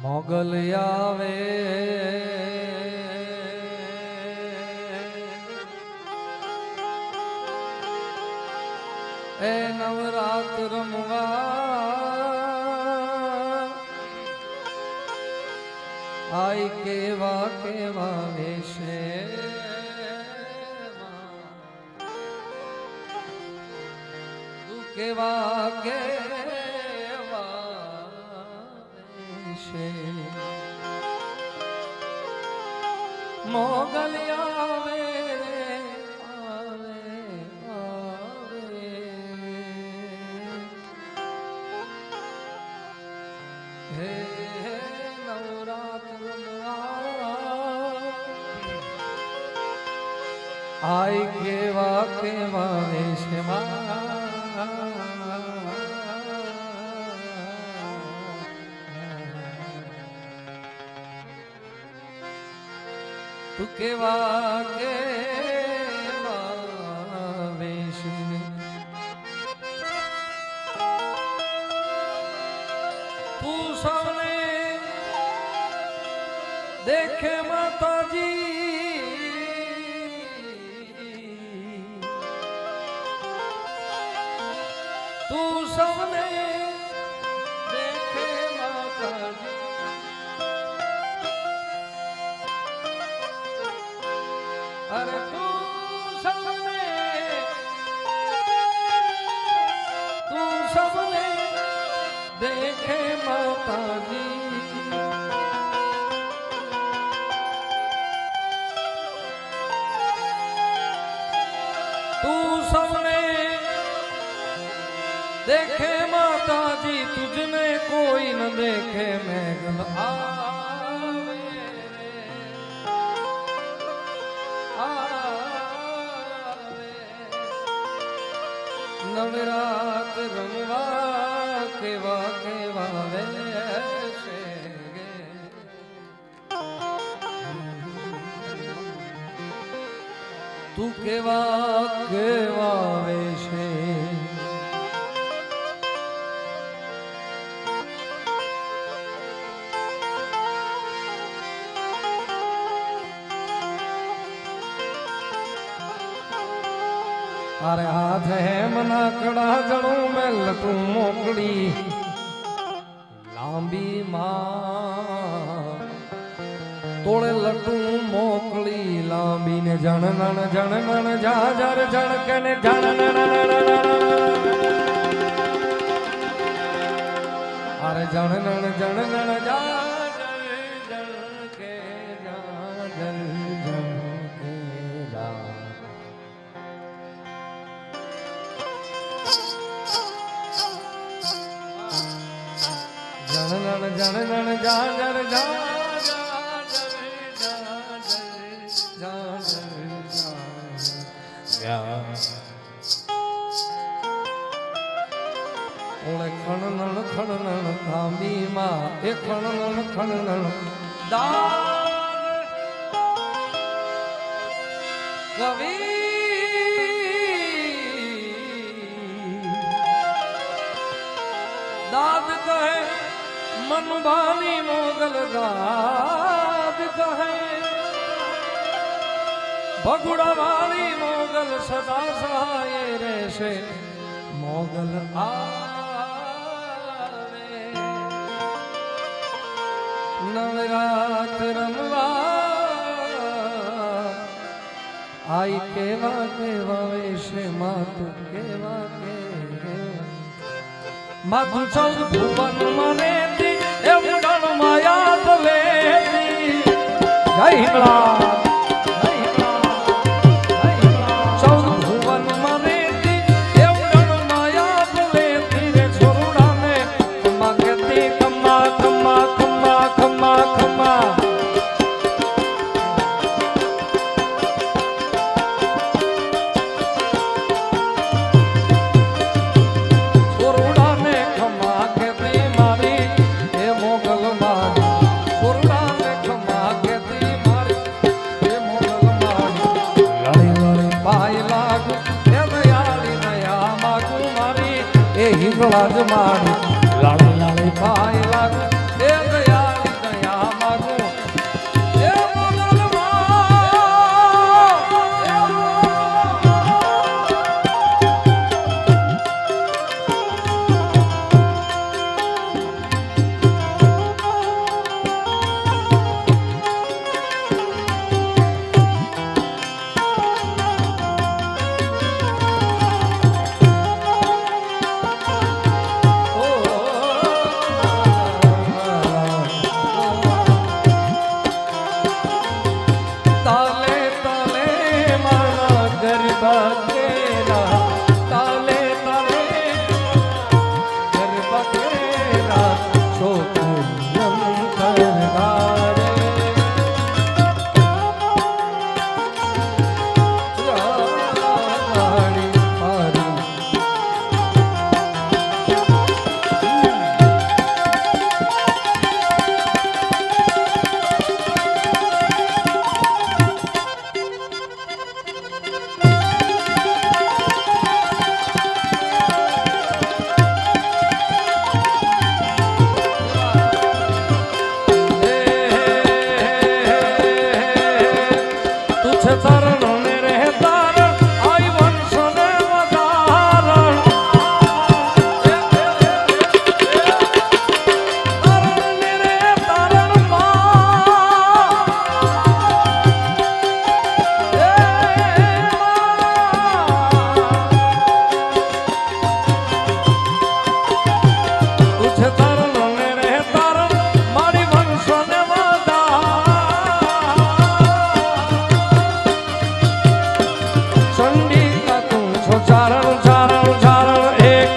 મોગલ આવે એ નવરાત રમવા આઈ કેવા કેવા વેશે તું કેવા કેવા વેશે મોગલ આવે આઈ કેવા કેવા વેશમાં તું કેવા કેવા વેશ તું સૌને દેખે માતાજી तू सबने देखे माता जी अरे तू सबने देखे माता जी तू सबने देखे माता जी तुझने कोई न देखे मैगल आवे नवरात रमवा केवा केवा वेशे तू केवा केवा वेशे अरे हाथ है मना कड़ा जड़ों में लटू मोकड़ी लांबी मां तोड़े लटू मोकड़ी लांबी ने जन नन जा जर जन के ने जन अरे जन नन जा जर के जा जन के जा जनन जा जर जा ઓલે ખણનણ થાંભી માં એ ખણનણ દાદ કવિ દાદ કહે મનભાની મોગલ દાદ કહે ભગુડા વાળી મોગલ સદા સહાય રહેશે મોગલ આવે નવરાત રમવા આઈ કેવા કેવા વેશે માતું કેવા માતું ચૌદ ભુવન મને એમ ગણ માયા લેતી જય હિંગળા હિંગળા જ મારી લાડી લાડી પાય લાગુ એ દયાળી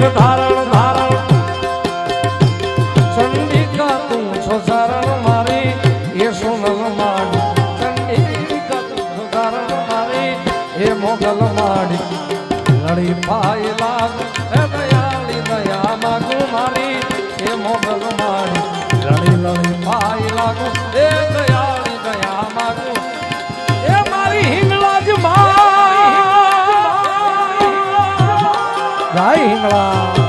વેશ ધારણ ધારણ ચંડિકા તું છો શરણ મારી એ સોનલ માડી ચંડિકા તું છો શરણ મારી એ મોગલ માડી લડી પાય લાગ હે દયાળી દયા માગુ મારી એ મોગલ માડી લડી લડી પાય લાગુ એ દયાળી દયા માગુ એ મારી હિંગળાજ માં જય હિંગળા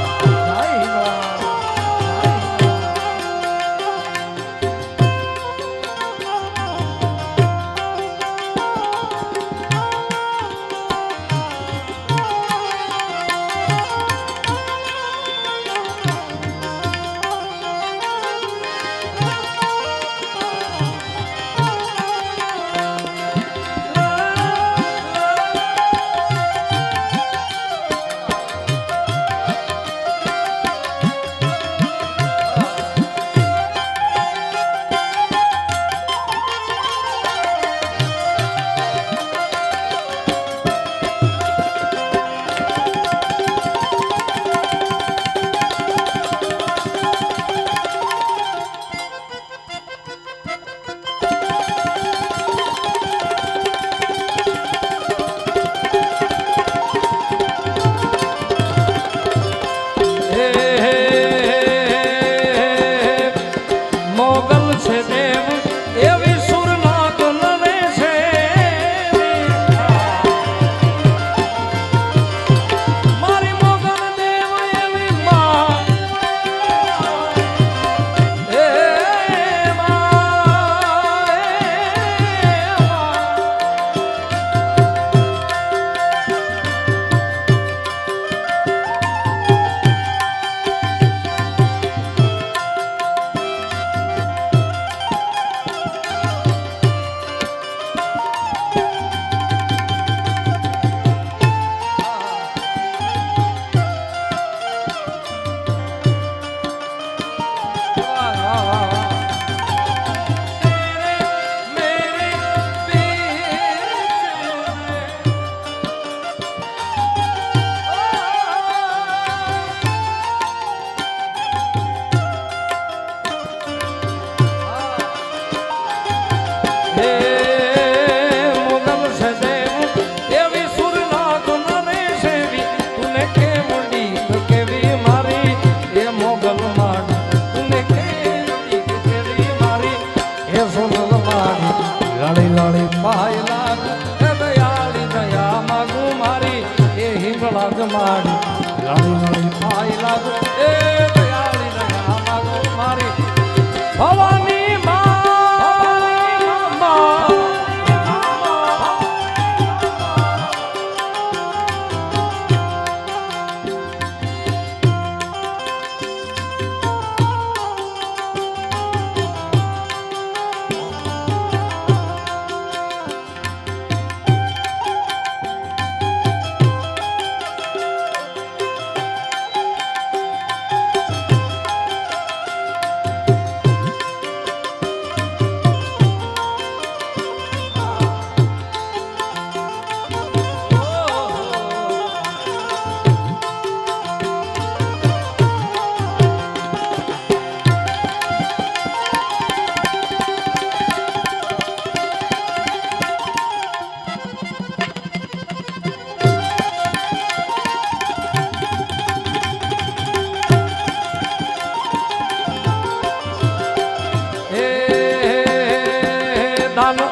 માડી લડી લડી પાય લાગુ એ દયાળી દયા માગો મારી ભવાની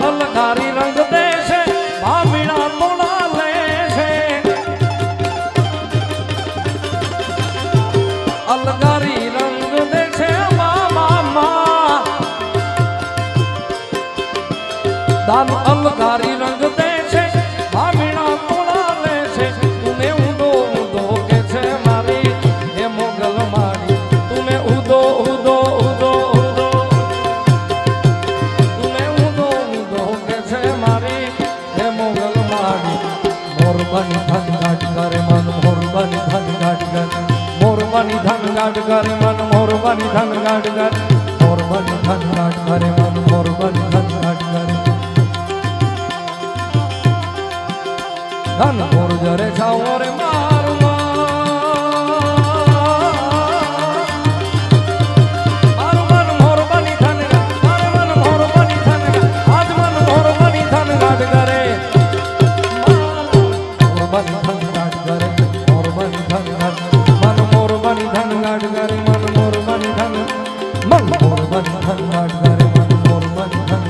અલગારી રંગ દે છે ભામીણા તોડા લે છે અલગારી રંગ દે છે મામા દાન અલગારી રંગ દે છે ભામીણા તોડા લે છે તુને ઉદો ઉદો કે છે મારી હે મોગલ મારી તુને ઉદો ઉદો ઉદો મોરબાની ધન ઘાટ કરે મન મોરબાની ધન ઘાટ કરે મોરબાની ધન ઘાટ કરે મન મોરબાની ધન ઘાટ કરે મોરબાની ધન ઘાટ કરે મન મોરબાની ધન ઘાટ કરે ધન મોર જરે જાઓ રે મારું બંધન મારે મન મોર બંધન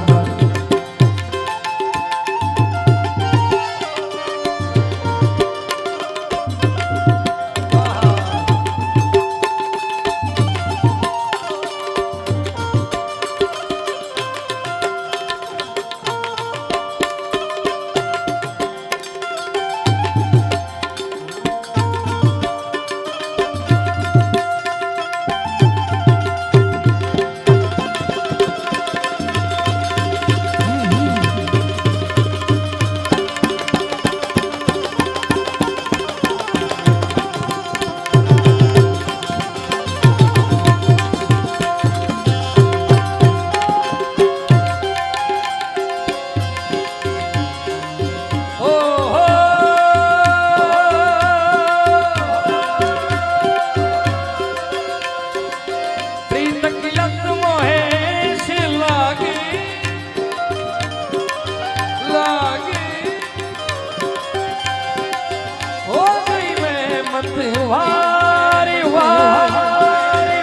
वारी वारी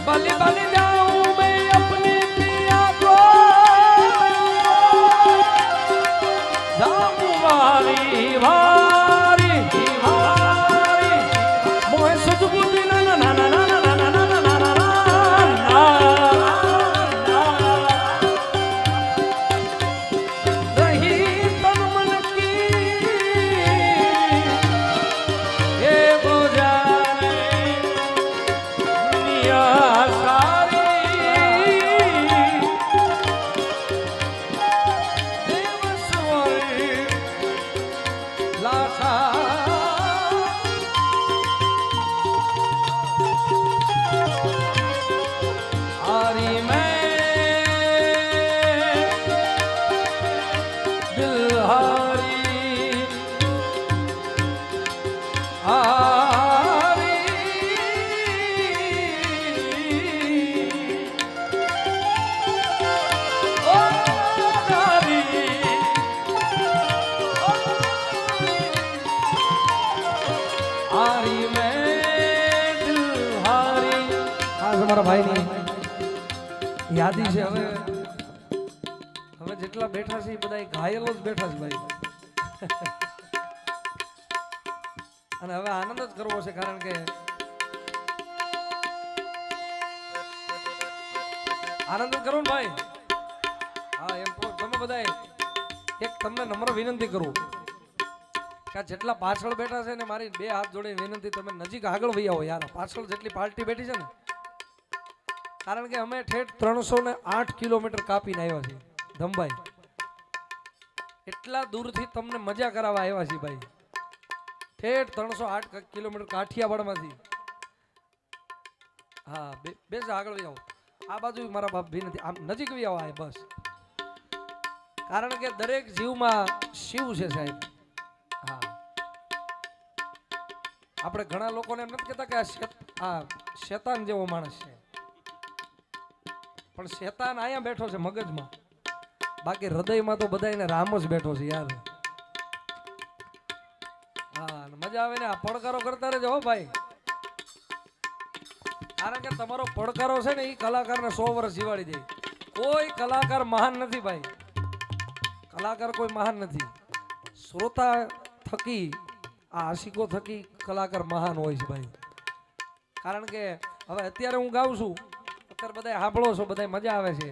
बलि बलि जाऊं मैं अपने पिया को जाऊं वारी वारी वारी मोहे सुजबुद्धि ना ना ना ना ना ना ना ना ना ना ना रही तन मन की મારા ભાઈની યાદી છે. હવે જેટલા બેઠા છે એ બધા ઘાયલો જ બેઠા છે ભાઈ. અને હવે આનંદ જ કરવો છે, કારણ કે આનંદ જ કરો ને ભાઈ. હા એમ તો તમે બધા એક તમને નમ્ર વિનંતી કરું કે જેટલા પાછળ બેઠા છે ને મારી બે હાથ જોડીને વિનંતી, તમે નજીક આગળ વહી આવો યાર. પાછળ જેટલી પાર્ટી બેઠી છે ને, કારણ કે અમે ઠેઠ 308 કિલોમીટર કાપીને આવ્યા છીએ ધમભાઈ. એટલા દૂરથી તમને મજા કરાવવા આવ્યા છીએ ભાઈ. ઠેઠ 308 કિલોમીટર કાઠિયાવાડમાંથી. હા બેસ આગળ વહી આવો. આ બાજુ મારા બાપ ભી નથી, આમ નજીક વહી આવો આ બસ. કારણ કે દરેક જીવમાં શિવ છે સાહેબ. હા આપણે ઘણા લોકોને એમ નથી કહેતા કે આ શેતાન જેવો માણસ છે, પણ શેતાન અહીંયા બેઠો છે મગજમાં, બાકી હૃદયમાં તો બધાને રામ જ બેઠો છે યાર. હા મજા આવે ને. આ પડકારો કરતા રહેજો હો ભાઈ, કારણ કે તમારો પડકારો છે ને એ કલાકારને 100 વર્ષ જીવાડી દે. કોઈ કલાકાર મહાન નથી ભાઈ, કલાકાર કોઈ મહાન નથી. શ્રોતા થકી, આ આશિકો થકી કલાકાર મહાન હોય છે ભાઈ. કારણ કે હવે અત્યારે હું ગાઉં છું, અત્યારે બધા સાંભળો છો, બધા મજા આવે છે.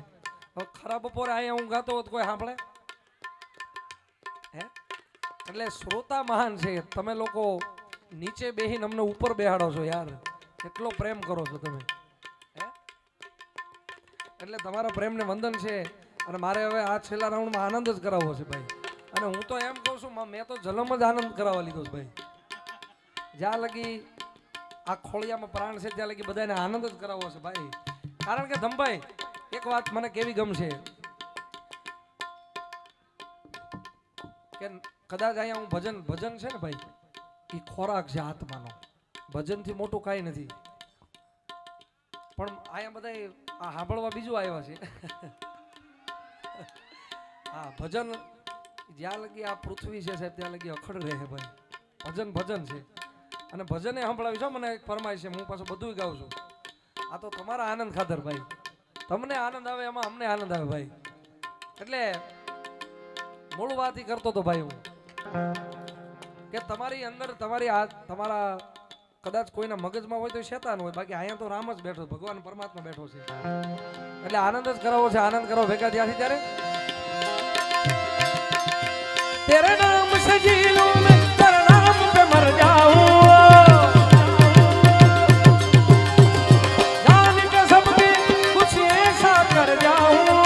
હવે ખરા બપોરે અહીંયા હું ગાતો હોત કોઈ સાંભળે હે? એટલે શ્રોતા મહાન છે. તમે લોકો નીચે બેહીને અમને ઉપર બેહાડો છો યાર, એટલો પ્રેમ કરો છો તમે હે? એટલે તમારા પ્રેમને વંદન છે. અને મારે હવે આ છેલ્લા રાઉન્ડમાં આનંદ જ કરાવવો છે ભાઈ. અને હું તો એમ કહું છું, મેં તો જલમ જ આનંદ કરાવવા લીધો છે ભાઈ. જ્યાં લગી આ ખોળિયામાં પ્રાણ છે ત્યાં લગી બધાને આનંદ જ કરાવવો છે ભાઈ. કારણ કે ધમભાઈ એક વાત મને કેવી ગમશે કે કદાચ અહીંયા હું ભજન છે ને ભાઈ, એ ખોરાક છે આત્માનો. ભજનથી મોટું કાંઈ નથી. પણ અહીંયા બધા આ સાંભળવા બીજું આવ્યા છે. હા ભજન જ્યાં લગી આ પૃથ્વી છે સાહેબ ત્યાં લગી અખડ રહે ભાઈ. ભજન છે. અને ભજને સંભળાવી છો મને એક ફરમાય છે, હું પાછું બધું ગાઉં છું. આ તો તમારા આનંદ ખાતર ભાઈ, તમને આનંદ આવે એમાં અમને આનંદ આવે ભાઈ. એટલે મૂળ વાત ઈ કરતો તો ભાઈ હું કે તમારી અંદર તમારા કદાચ કોઈના મગજમાં હોય તો શેતાન હોય, બાકી અહીંયા તો રામ જ બેઠો, ભગવાન પરમાત્મા બેઠો છે. એટલે આનંદ જ કરાવો છે, આનંદ કરો ભેગા ત્યાંથી ત્યારે. तेरे नाम से जी लूं मैं, तेरे नाम पे मर जाऊं, जान के सबके कुछ ऐसा कर जाऊं,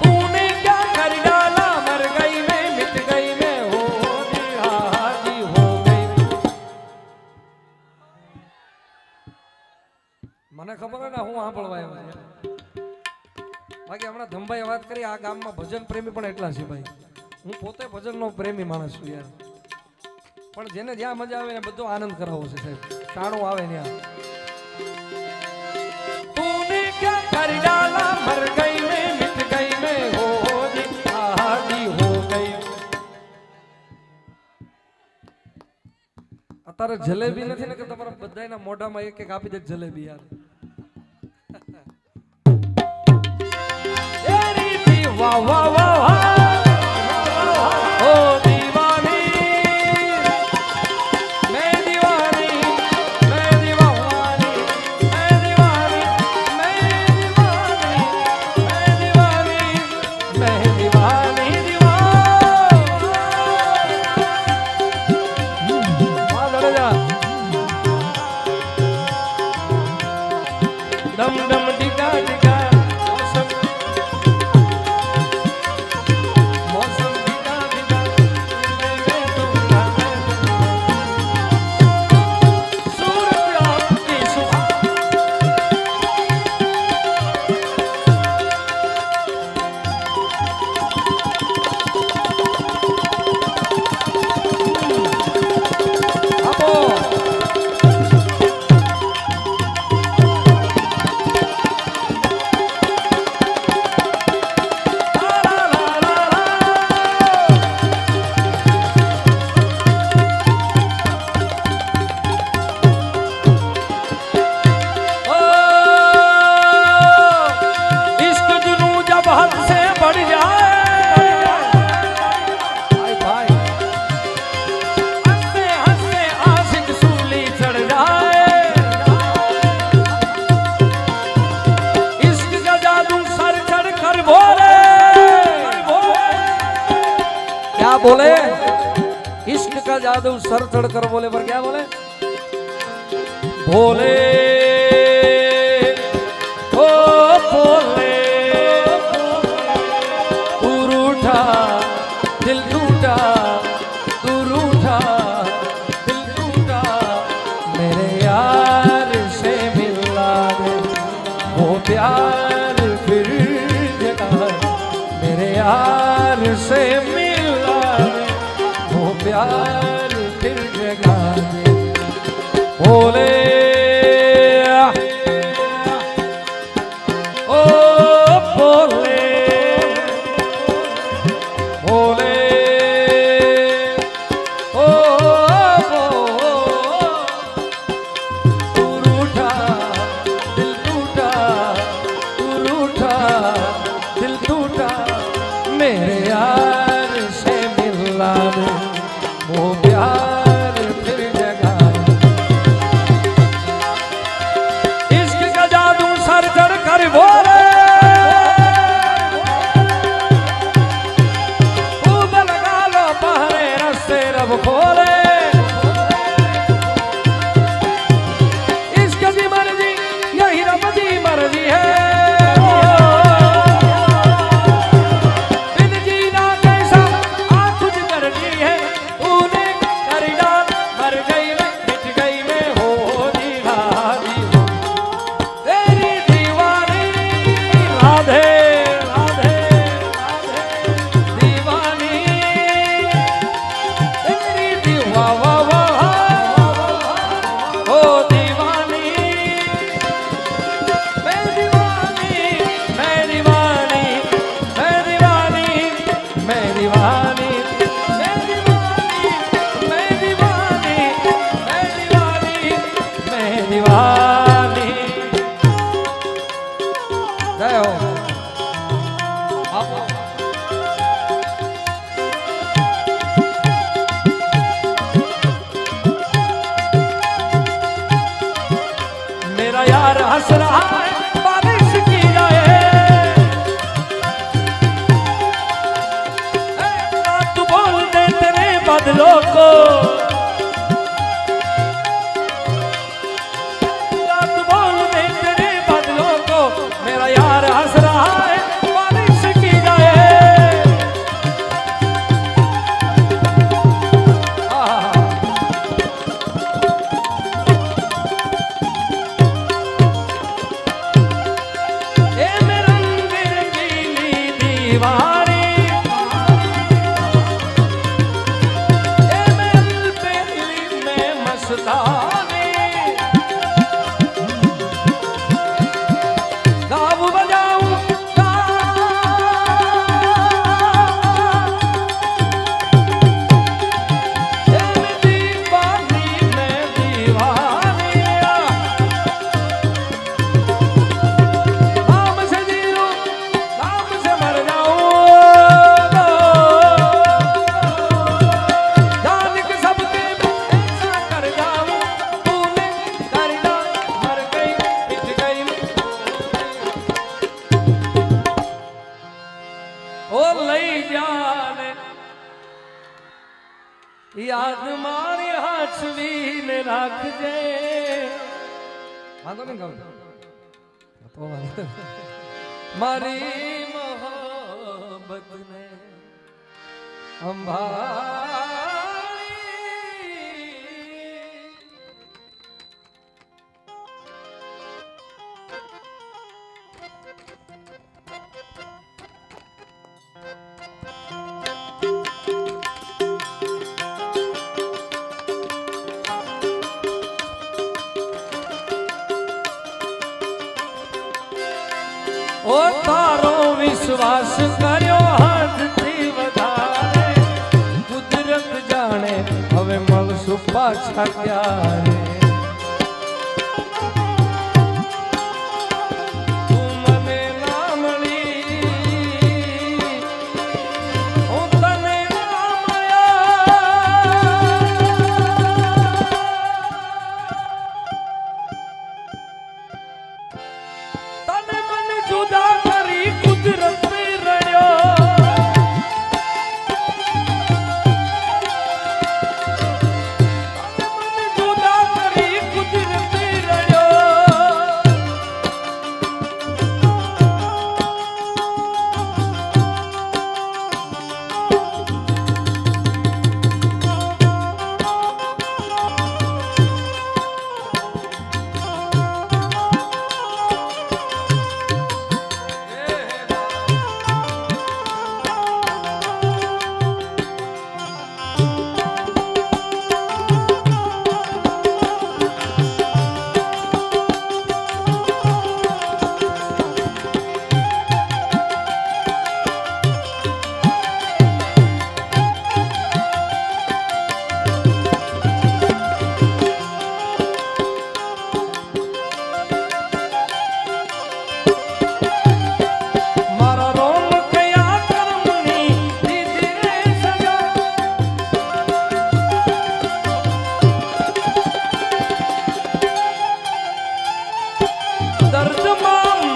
तूने क्या कर डाला, मर गई मैं, मिट गई मैं, हो जी हाजी हो गई. મને ખબર હે ને હું સાંભળવા આવ્યો છું. બાકી હમણાં ધમભાઈ વાત કરી, આ ગામમાં ભજન પ્રેમી પણ એટલા છે ભાઈ. હું પોતે ભજનનો પ્રેમી માણસ છું યાર, પણ જેને જ્યાં મજા આવે ને બધો આનંદ કરાવવો છે સાહેબ. ટાણું આવે ત્યાં તૂને ક્યા કર ડાલા, મર ગઈ મેં, મિટ ગઈ મેં, હો જી હાજી હો ગઈ. અત્યારે જલેબી નથી ને કે તમારા બધાના મોઢામાં એક એક આપી દે જલેબી યાર. वाह वाह वाह ओ दीवानी मैं दीवानी मैं दीवानी मैं दीवानी मैं दीवानी मैं दीवानी दम दम डिगा डिगा बोले इश्क का जादू सर चढ़ कर बोले, पर क्या बोले? बोले ओ बोले तू रूठा दिल टूटा, तू रूठा दिल टूटा, मेरे यार से मिला दे वो प्यार फिर जगा, मेरे यार से प्यार फिर जगा दे. बोले ओ बोले बोले ओ तू रूठा दिल टूटा, तू रूठा दिल टूटा, मेरे यार से मिला दे वो प्यार फिर जगा. इश्क का जादू सर चढ़ कर बोले, खूब लगा लो पहरे रस्ते रब खोले. इश्क की मर्जी यही रब की मर्जी है, हंस रहा है बारिश की जाए, रात बोल दे तेरे बदलों को, रात बोल दे तेरे बदलों को, मेरा यार हंस रहा है बारिश की जाए। याद मारी हाथवीन રાખજે વાંધો નહીં ગાવ મારી મોહબ્બત ને અંભાળી ઓ તારો વિશ્વાસ કર્યો હદથી વધારે, કુદરત જાણે હવે મળશું પાછા ક્યારે, તું મને ના મળી હું તને ના મળ્યા, તને મને જુદા કરી કુદરત રડ્યો, તને મને જુદા કરી કુદરત રડ્યો,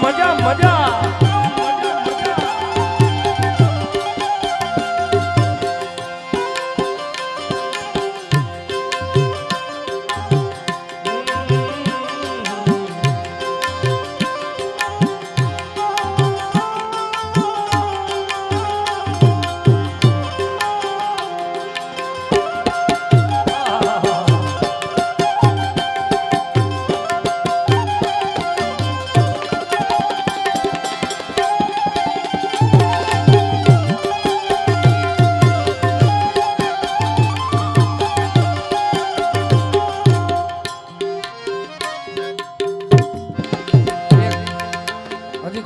મજા મજા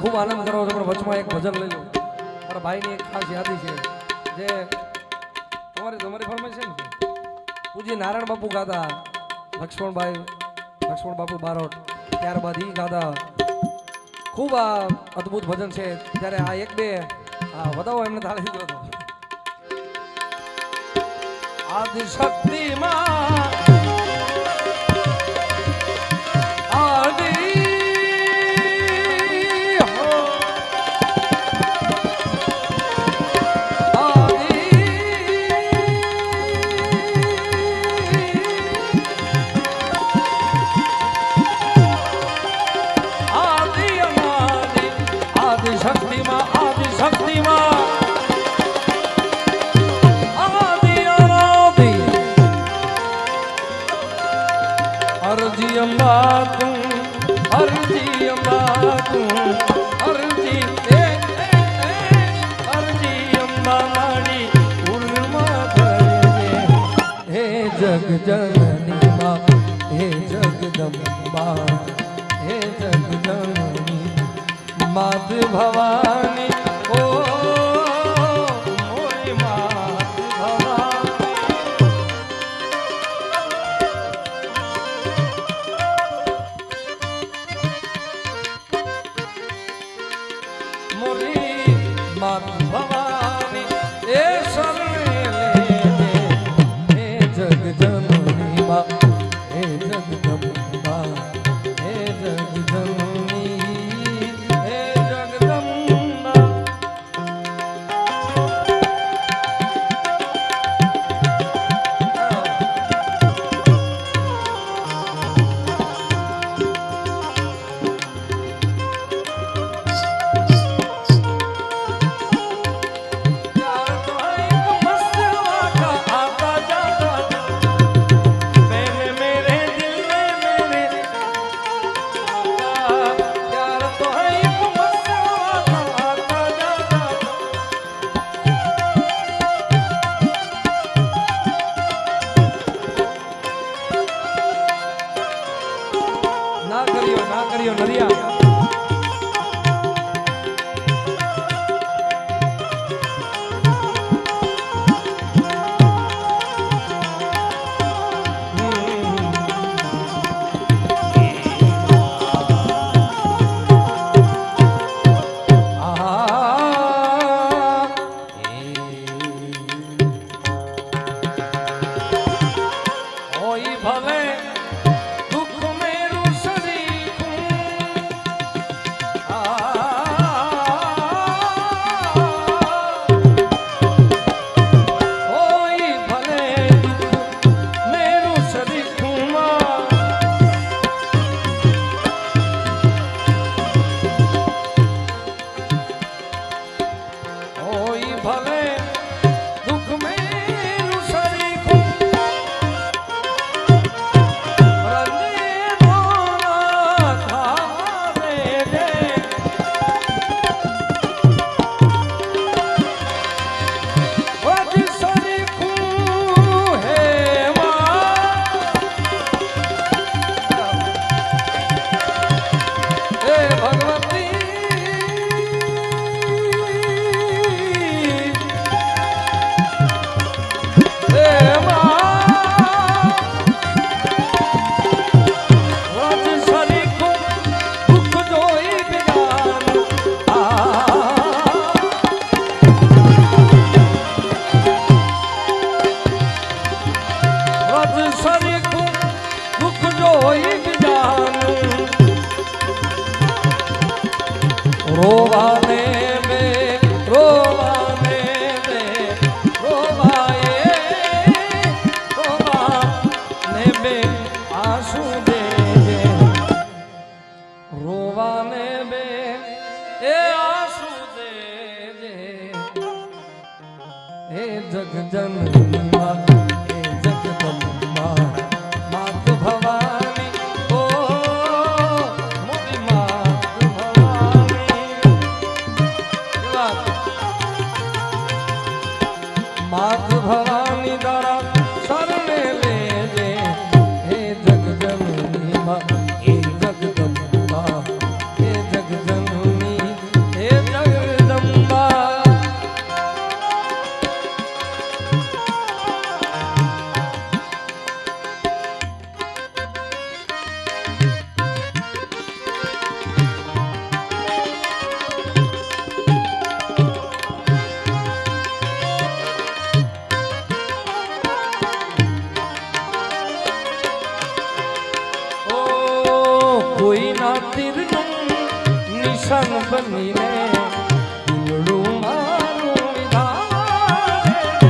ખૂબ આનંદ કરો છો, પણ વચમાં એક ભજન લઈ લો. મારા ભાઈની એક ખાસ યાદી છે જે તમારી ફરમાઈશ છે ને, પૂજ્ય નારાયણ બાપુ ગાતા, લક્ષ્મણ બાપુ બારોટ, ત્યારબાદ ઈ ગાતા. ખૂબ આ અદ્ભુત ભજન છે. ત્યારે આ એક બે વધાવો એમને તાળી દીધો હતો. આદિશક્તિમાં આદિ अम्बा तू अर्जी अम्बा तू अर्जी अर्जी अम्बा मारी उर्मा धरे हे जग जननी माँ हे जगदम्बा हे जग जननी मात भवानी ओ मोरी मात भवानी मोरी मात भवानी ए शरणे ले हे जग जननी माँ हे जगदम्बा हे जग जननी हे जगदम्बा ना करियो नरिया भले दुख मेरू रोवाने में रोवाने में रोवाए रोवाने में आंसू दे रोवाने में ए आंसू दे हे जग जननी माँ हे जगदम्बा मात भवानी ओ मोरी मात भवानी मात भवानी दारा शरणे ले जे हे जग जननी माँ हे जगदम्बा हे जग जननी हे जगदम्बा कोई ना तीरનું નિશાન બનીને દિલડું મારું વિધારે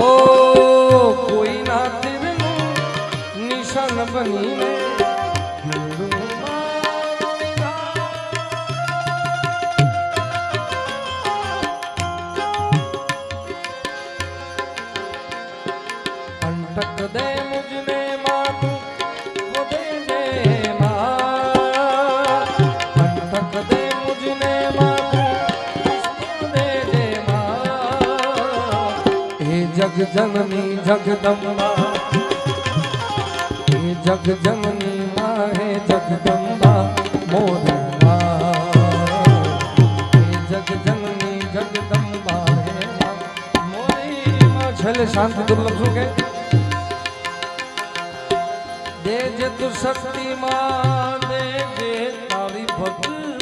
ઓ કોઈ ના तीरનું નિશાન બનીને દિલડું મારું વિધારે जननी जगदम्बा हे जग जननी माँ हे जगदम्बा मोरी माँ हे जग जननी जगदम्बा हे माँ मोरी माँ छेले शांति दुर्लभ શું કે દેજે તું શક્તિ માં દેજે તારી ભક્તિ